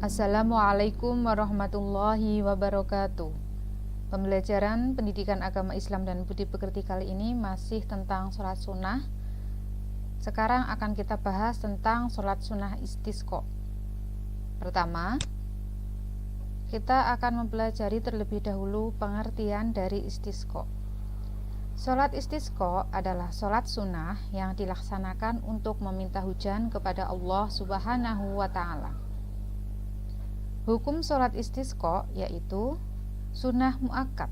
Assalamualaikum warahmatullahi wabarakatuh. Pembelajaran pendidikan agama Islam dan budi pekerti kali ini masih tentang sholat sunnah. Sekarang akan kita bahas tentang sholat sunnah istisqa. Pertama, kita akan mempelajari terlebih dahulu pengertian dari istisqa. Sholat istisqa adalah sholat sunnah yang dilaksanakan untuk meminta hujan kepada Allah Subhanahu wa Ta'ala. Hukum sholat istisqa yaitu sunnah muakkad,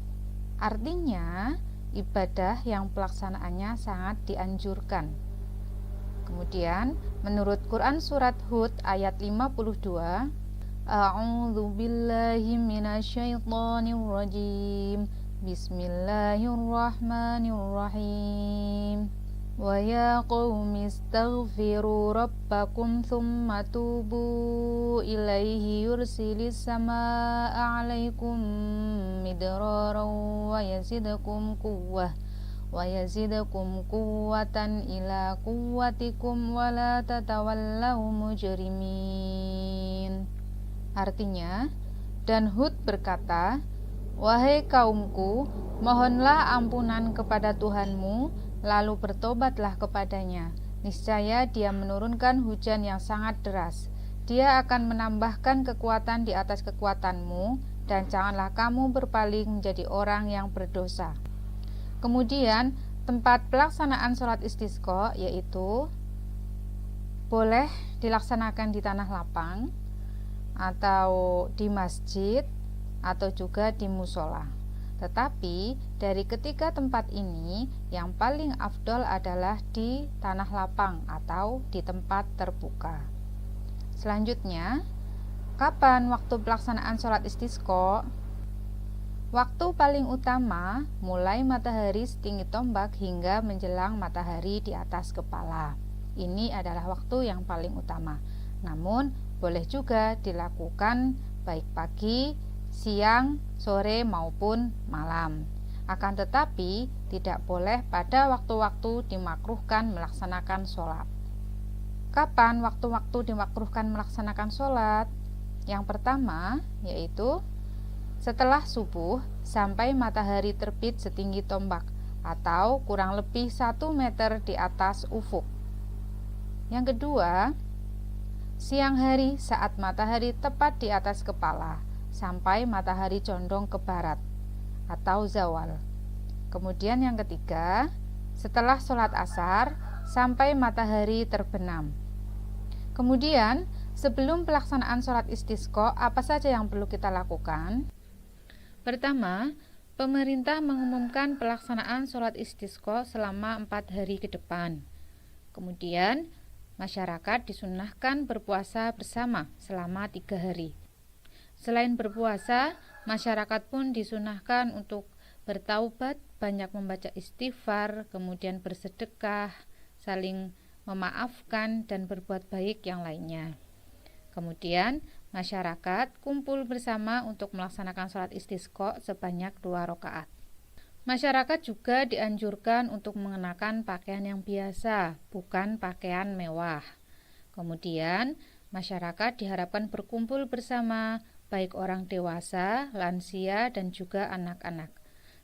artinya ibadah yang pelaksanaannya sangat dianjurkan. Kemudian menurut Quran surat Hud ayat 52, A'udzu billahi minasyaitonir rajim. Bismillahirrahmanirrahim. Wa ya qaumi istaghfiru rabbakum thumma tubu ilaihi yursilis samaa'a 'alaikum midraran wa yazidukum quwwatan ila quwwatikum wa la tatawallaw mujrimin. Artinya, dan Hud berkata, wahai kaumku, mohonlah ampunan kepada Tuhanmu, lalu bertobatlah kepadanya. Niscaya Dia menurunkan hujan yang sangat deras. Dia akan menambahkan kekuatan di atas kekuatanmu, dan janganlah kamu berpaling menjadi orang yang berdosa. Kemudian tempat pelaksanaan sholat istisqa yaitu boleh dilaksanakan di tanah lapang, atau di masjid, atau juga di musola. Tetapi dari ketiga tempat ini yang paling afdol adalah di tanah lapang atau di tempat terbuka. Selanjutnya, kapan waktu pelaksanaan sholat istisqa? Waktu paling utama mulai matahari setinggi tombak hingga menjelang matahari di atas kepala. Ini adalah waktu yang paling utama. Namun boleh juga dilakukan baik pagi, siang, sore maupun malam. Akan tetapi tidak boleh pada waktu-waktu dimakruhkan melaksanakan sholat. Kapan waktu-waktu dimakruhkan melaksanakan sholat? Yang pertama yaitu setelah subuh sampai matahari terbit setinggi tombak atau kurang lebih 1 meter di atas ufuk. Yang kedua, siang hari saat matahari tepat di atas kepala sampai matahari condong ke barat atau zawal. Kemudian yang ketiga, setelah sholat asar sampai matahari terbenam. Kemudian sebelum pelaksanaan sholat istisqa, apa saja yang perlu kita lakukan? Pertama, pemerintah mengumumkan pelaksanaan sholat istisqa selama 4 hari ke depan. Kemudian masyarakat disunahkan berpuasa bersama selama 3 hari. Selain berpuasa, masyarakat pun disunahkan untuk bertaubat, banyak membaca istighfar, kemudian bersedekah, saling memaafkan, dan berbuat baik yang lainnya. Kemudian masyarakat kumpul bersama untuk melaksanakan sholat istisqa sebanyak 2 rakaat. Masyarakat juga dianjurkan untuk mengenakan pakaian yang biasa, bukan pakaian mewah. Kemudian masyarakat diharapkan berkumpul bersama, baik orang dewasa, lansia, dan juga anak-anak.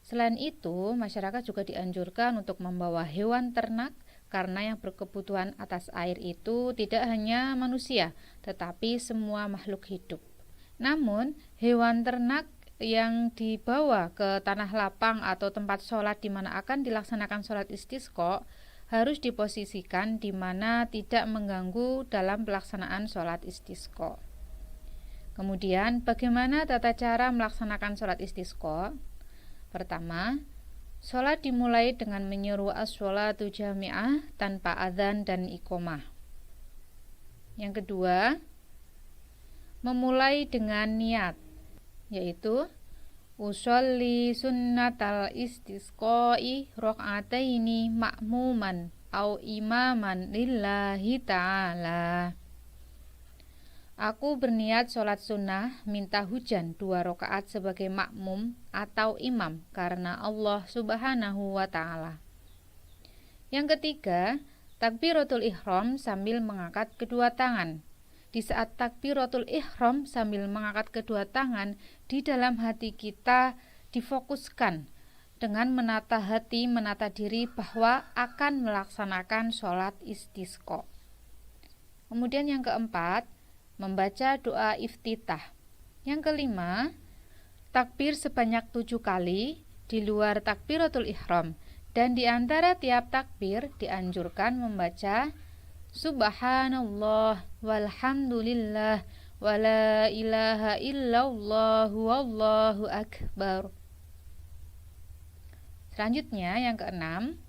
Selain itu, masyarakat juga dianjurkan untuk membawa hewan ternak, karena yang berkebutuhan atas air itu tidak hanya manusia, tetapi semua makhluk hidup. Namun, hewan ternak yang dibawa ke tanah lapang atau tempat sholat di mana akan dilaksanakan sholat istisqa harus diposisikan di mana tidak mengganggu dalam pelaksanaan sholat istisqa. Kemudian, bagaimana tata cara melaksanakan sholat istisqa? Pertama, sholat dimulai dengan menyeru as-sholatu jami'ah tanpa adzan dan iqomah. Yang kedua, memulai dengan niat, yaitu usolli sunnatal istisqai rakaataini ma'muman au imaman lillahi ta'ala. Aku berniat sholat sunnah minta hujan 2 rakaat sebagai makmum atau imam karena Allah Subhanahu wa Ta'ala. Yang ketiga, takbiratul ihram sambil mengangkat kedua tangan. di saat takbiratul ihram sambil mengangkat kedua tangan, di dalam hati kita difokuskan dengan menata hati, menata diri bahwa akan melaksanakan sholat istisqa. Kemudian yang keempat, membaca doa iftitah. Yang kelima, takbir sebanyak 7 kali di luar takbiratul ihram, dan di antara tiap takbir dianjurkan membaca Subhanallah walhamdulillah wala ilaha illallah wallahu akbar. Selanjutnya yang keenam,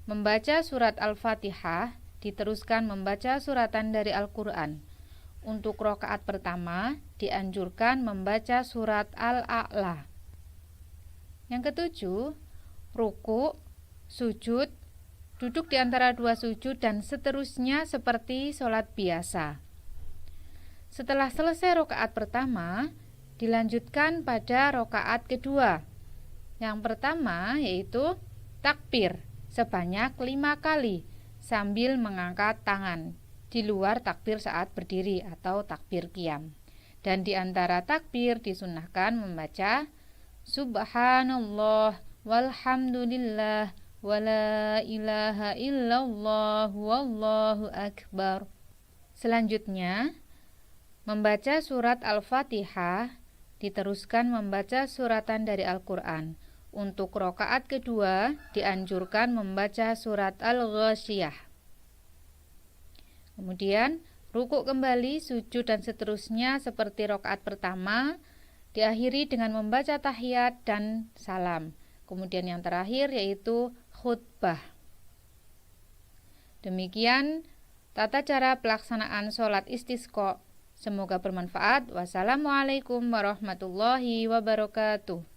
membaca surat Al-Fatihah, diteruskan membaca suratan dari Al-Quran. Untuk rakaat pertama dianjurkan membaca surat Al-A'la. Yang ketujuh, ruku, sujud, duduk di antara dua sujud, dan seterusnya seperti sholat biasa. Setelah selesai rakaat pertama, dilanjutkan pada rakaat kedua. Yang pertama yaitu takbir sebanyak 5 kali sambil mengangkat tangan di luar takbir saat berdiri atau takbir qiyam. Dan di antara takbir disunahkan membaca Subhanallah walhamdulillah wala ilaha illallah wallahu akbar. Selanjutnya, membaca surat Al-Fatihah, diteruskan membaca suratan dari Al-Quran. Untuk rakaat kedua dianjurkan membaca surat Al-Ghasyiyah. Kemudian rukuk kembali, sujud, dan seterusnya seperti rakaat pertama, diakhiri dengan membaca tahiyat dan salam. Kemudian yang terakhir yaitu khutbah. Demikian tata cara pelaksanaan sholat istisqa. Semoga bermanfaat. Wassalamualaikum warahmatullahi wabarakatuh.